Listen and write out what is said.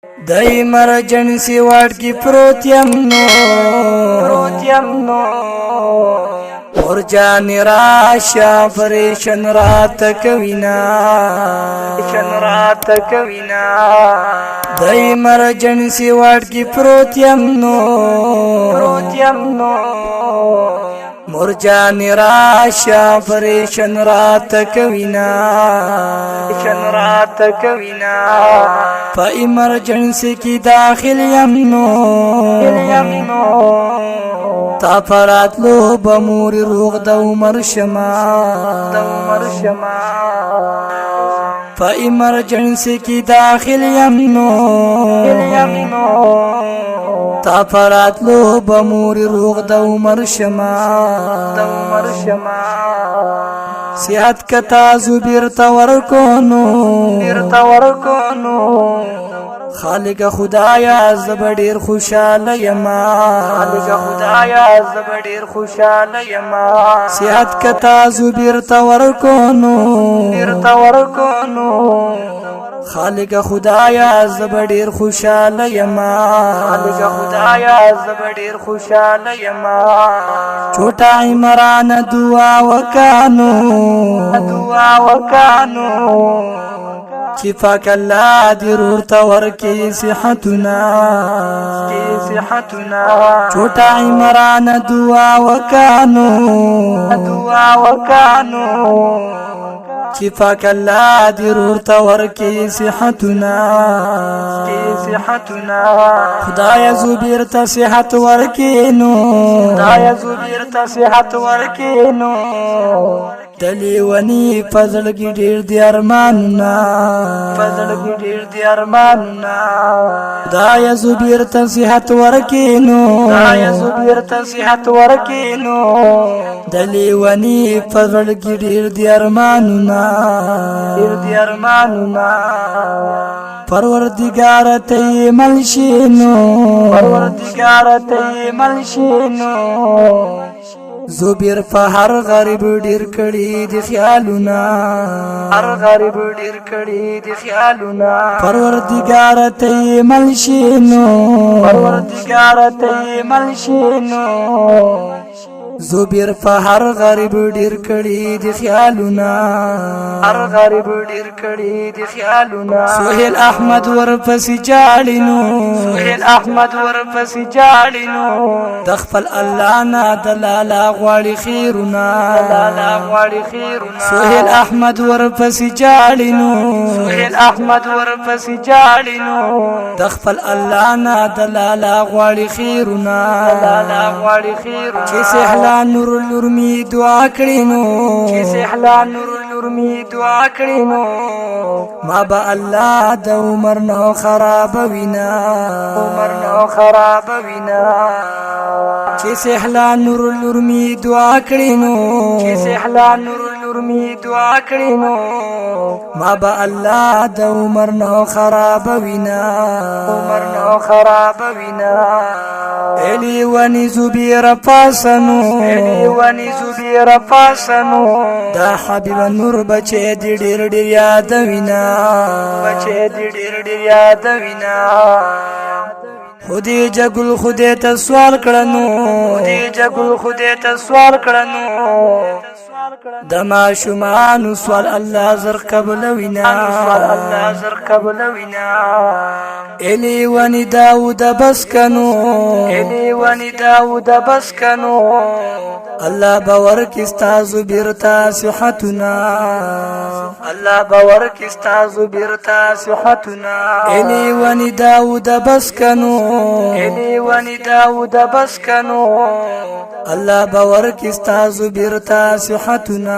دای مرجنسی واټ کی پروت یم نو اور جان راشا پریشن رات کوینا دای مرجنسی واټ کی پروت یم نو مرجان راشا پریشن رات کوینا پا ایمرجنسی کی داخل یمنو تا پرات لو بموری روغ دو مرشما پا ایمرجنسی کی داخل یمنو تا پرات لو بموری روغ دو مرشما صحت کتا زبیر تورکونو خالق خدایا زب ډیر خوشاله یما صحت کتا زبیر تورکونو خالق خدایا زب ډیر خوشاله یما چھوٹا عمران دعا وکانو چفاک اللہ درور تور کی صحتنا چھوٹا عمران دعا وکانو چفاک اللہ درور تور کی صحتنا خدای زبیر تا صحت ورکینو دلی ونی فضل کی ډیر دی ارماننا خدای زبیر تا صحت ورکینو دلی ونی فضل کی ډیر دی ارماننا پروردگار تی ملشینو زبیر په هر غریب ډیر کړي د خیالونه پروردگار تی ملشینو زبیر په هر غریب ډیر کړي د خیالونه سهیل احمد ورپسې جاړینو د خپل الله نه دلاله غواړي خیرونه سهیل احمد ورپسې جاړینو د خپل الله نه دلاله غواړي خیرونه چې سهلا نور النورمی دعا کړینو ما با الله د عمر نو خراب وینا چې سهلا نور النورمی دعا کړینو ما با الله د عمر نو خراب وینا الی ونی زبیر پاسنو دا حبیب نور بچه دی ډیر یاد وینا خودی جگل خودی ته سوال کړنو د ماشومان سوال الله زر قبل وینا الی ونی داود بسکنو الله باور کی استاذ بیرتا صحتنا الی ونی داود بسکنو الله باور کی استاذ بیرتا صحتنا